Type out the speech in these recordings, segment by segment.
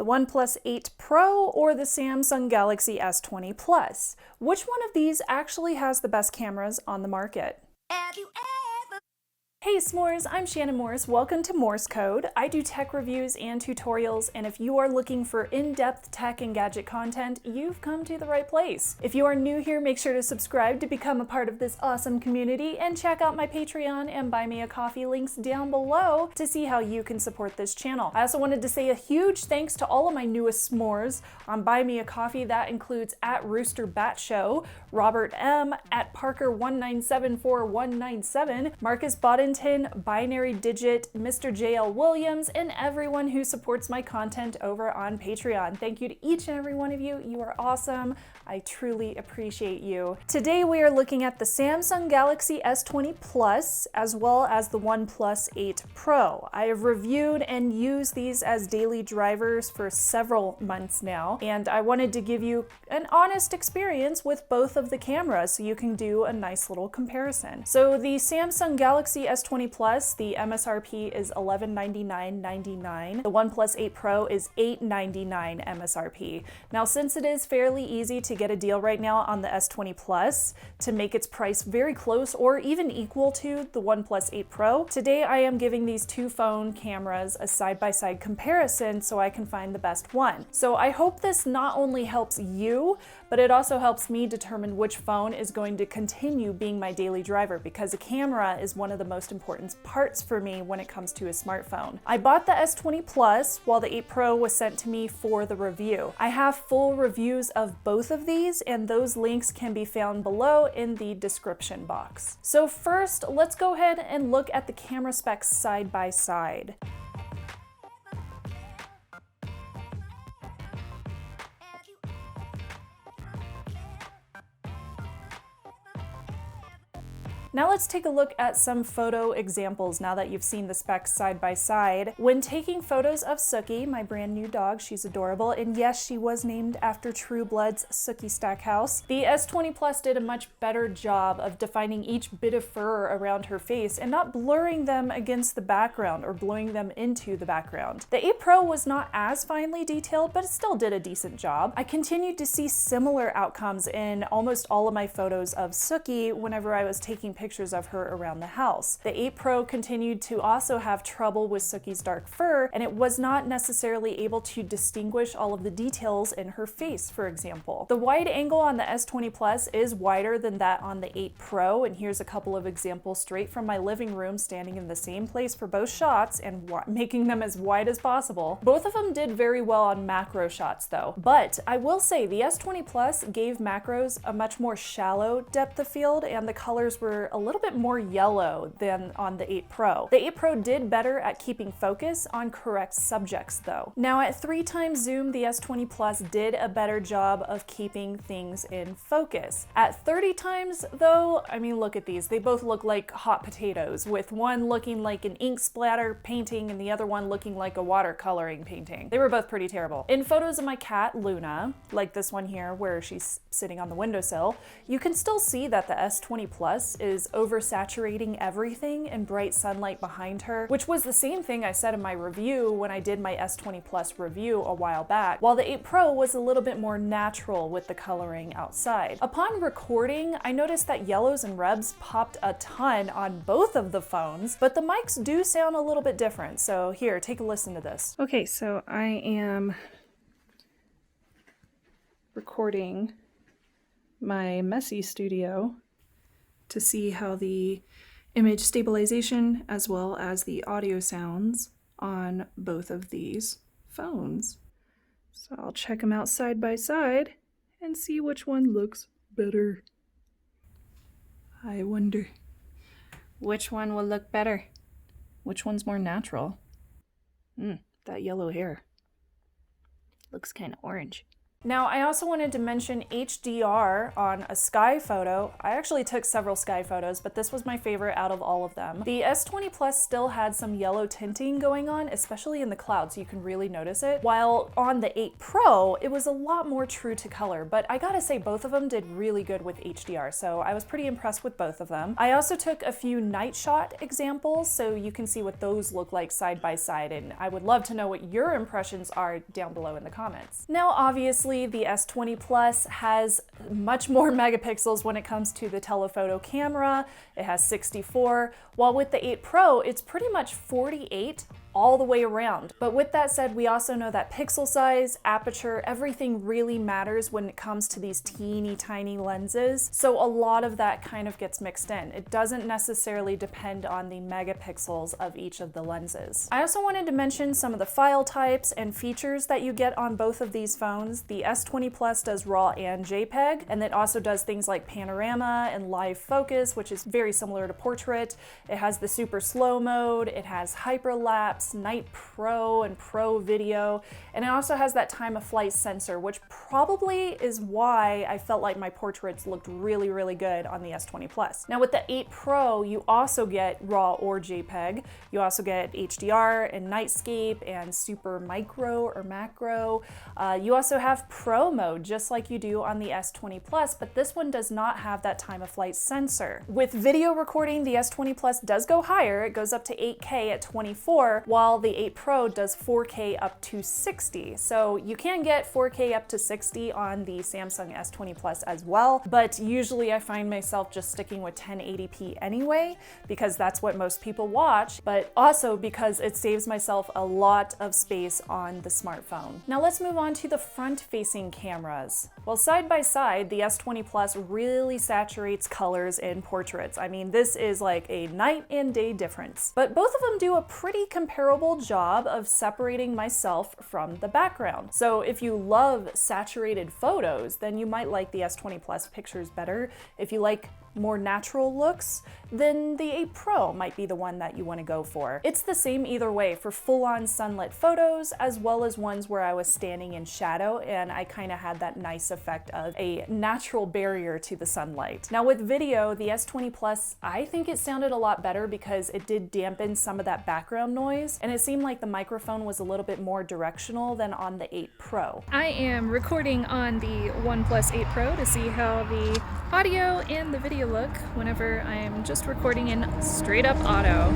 The OnePlus 8 Pro or the Samsung Galaxy S20 Plus? Which one of these actually has the best cameras on the market? Hey S'mores, I'm Shannon Morse. Welcome to Morse Code. I do tech reviews and tutorials, and if you are looking for in-depth tech and gadget content, you've come to the right place. If you are new here, make sure to subscribe to become a part of this awesome community, and check out my Patreon and Buy Me a Coffee links down below to see how you can support this channel. I also wanted to say a huge thanks to all of my newest s'mores on Buy Me a Coffee. That includes at Rooster Bat Show, Robert M, at Parker1974197, Marcus Boddington, Binary Digit, Mr. JL Williams, and everyone who supports my content over on Patreon. Thank you to each and every one of you. You are awesome. I truly appreciate you. Today we are looking at the Samsung Galaxy S20 Plus as well as the OnePlus 8 Pro. I have reviewed and used these as daily drivers for several months now, and I wanted to give you an honest experience with both of the cameras so you can do a nice little comparison. So the Samsung Galaxy S20 Plus, the MSRP is $1199.99. The OnePlus 8 Pro is $899 MSRP. Now, since it is fairly easy to get a deal right now on the S20 Plus to make its price very close or even equal to the OnePlus 8 Pro, today I am giving these two phone cameras a side-by-side comparison so I can find the best one. So I hope this not only helps you, but it also helps me determine which phone is going to continue being my daily driver, because a camera is one of the most important parts for me when it comes to a smartphone. I bought the S20 Plus while the 8 Pro was sent to me for the review. I have full reviews of both of these, and those links can be found below in the description box. So first, let's go ahead and look at the camera specs side by side. Now let's take a look at some photo examples now that you've seen the specs side by side. When taking photos of Sookie, my brand new dog, she's adorable, and yes, she was named after True Blood's Sookie Stackhouse, the S20 Plus did a much better job of defining each bit of fur around her face and not blurring them against the background or blowing them into the background. The 8 Pro was not as finely detailed, but it still did a decent job. I continued to see similar outcomes in almost all of my photos of Sookie whenever I was taking pictures of her around the house. The 8 Pro continued to also have trouble with Sookie's dark fur, and it was not necessarily able to distinguish all of the details in her face, for example. The wide angle on the S20 Plus is wider than that on the 8 Pro, and here's a couple of examples straight from my living room, standing in the same place for both shots and making them as wide as possible. Both of them did very well on macro shots though, but I will say the S20 Plus gave macros a much more shallow depth of field, and the colors were a little bit more yellow than on the 8 Pro. The 8 Pro did better at keeping focus on correct subjects though. Now at 3x zoom, the S20 Plus did a better job of keeping things in focus. At 30x though, I mean, look at these. They both look like hot potatoes, with one looking like an ink splatter painting and the other one looking like a watercoloring painting. They were both pretty terrible. In photos of my cat, Luna, like this one here where she's sitting on the windowsill, you can still see that the S20 Plus is oversaturating everything in bright sunlight behind her, which was the same thing I said in my review when I did my S20 Plus review a while back, while the 8 Pro was a little bit more natural with the coloring outside. Upon recording, I noticed that yellows and reds popped a ton on both of the phones, but the mics do sound a little bit different. So here, take a listen to this. Okay, so I am recording my messy studio to see how the image stabilization as well as the audio sounds on both of these phones. So I'll check them out side by side and see which one looks better. I wonder which one will look better. Which one's more natural? That yellow hair looks kind of orange. Now, I also wanted to mention HDR on a sky photo. I actually took several sky photos, but this was my favorite out of all of them. The S20 Plus still had some yellow tinting going on, especially in the clouds, so you can really notice it. While on the 8 Pro, it was a lot more true to color, but I gotta say both of them did really good with HDR, so I was pretty impressed with both of them. I also took a few night shot examples, so you can see what those look like side by side, and I would love to know what your impressions are down below in the comments. Now, obviously, the S20 Plus has much more megapixels when it comes to the telephoto camera. It has 64, while with the 8 Pro, it's pretty much 48 all the way around. But with that said, we also know that pixel size, aperture, everything really matters when it comes to these teeny tiny lenses. So a lot of that kind of gets mixed in. It doesn't necessarily depend on the megapixels of each of the lenses. I also wanted to mention some of the file types and features that you get on both of these phones. The S20 Plus does RAW and JPEG, and it also does things like panorama and live focus, which is very similar to portrait. It has the super slow mode, it has hyperlapse, Night Pro and Pro video, and it also has that time of flight sensor, which probably is why I felt like my portraits looked really, really good on the S20 Plus. Now with the 8 Pro, you also get RAW or JPEG. You also get HDR and Nightscape and super micro or macro. You also have Pro mode, just like you do on the S20 Plus, but this one does not have that time of flight sensor. With video recording, the S20 Plus does go higher. It goes up to 8K at 24, while the 8 Pro does 4K up to 60. So you can get 4K up to 60 on the Samsung S20 Plus as well, but usually I find myself just sticking with 1080p anyway, because that's what most people watch, but also because it saves myself a lot of space on the smartphone. Now let's move on to the front-facing cameras. Well, side by side, the S20 Plus really saturates colors in portraits. I mean, this is like a night and day difference, but both of them do a pretty comparable job of separating myself from the background. So if you love saturated photos, then you might like the S20 Plus pictures better. If you like more natural looks, then the 8 Pro might be the one that you want to go for. It's the same either way for full-on sunlit photos, as well as ones where I was standing in shadow and I kind of had that nice effect of a natural barrier to the sunlight. Now with video, the S20 Plus, I think it sounded a lot better because it did dampen some of that background noise, and it seemed like the microphone was a little bit more directional than on the 8 Pro. I am recording on the OnePlus 8 Pro to see how the audio and the video look whenever I'm just recording in straight up auto.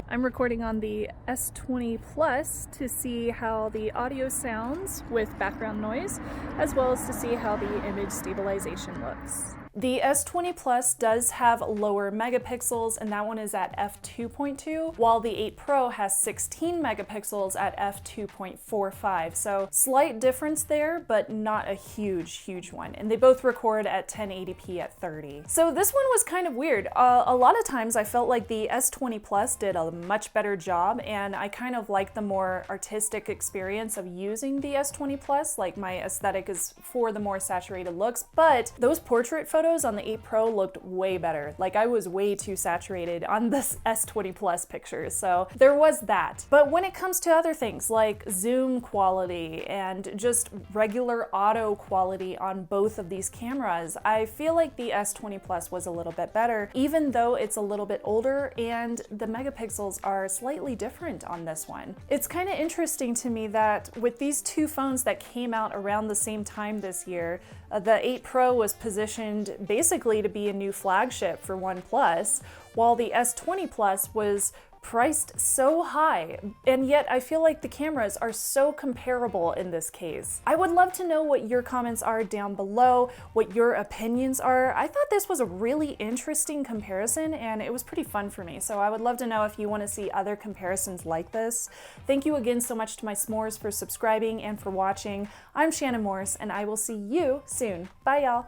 I'm recording on the S20 Plus to see how the audio sounds with background noise, as well as to see how the image stabilization looks. The S20 Plus does have lower megapixels, and that one is at f2.2, while the 8 Pro has 16 megapixels at f2.45. So slight difference there, but not a huge one. And they both record at 1080p at 30. So this one was kind of weird. A lot of times I felt like the S20 Plus did a much better job, and I kind of like the more artistic experience of using the S20 Plus. Like, my aesthetic is for the more saturated looks, but those portrait photos on the 8 Pro looked way better. Like, I was way too saturated on this S20 Plus pictures, so there was that. But when it comes to other things like zoom quality and just regular auto quality on both of these cameras, I feel like the S20 Plus was a little bit better, even though it's a little bit older and the megapixels are slightly different on this one. It's kind of interesting to me that with these two phones that came out around the same time this year, the 8 Pro was positioned basically to be a new flagship for OnePlus, while the S20 Plus was priced so high, and yet I feel like the cameras are so comparable in this case. I would love to know what your comments are down below, what your opinions are. I thought this was a really interesting comparison, and it was pretty fun for me, so I would love to know if you want to see other comparisons like this. Thank you again so much to my s'mores for subscribing and for watching. I'm Shannon Morse, and I will see you soon. Bye, y'all.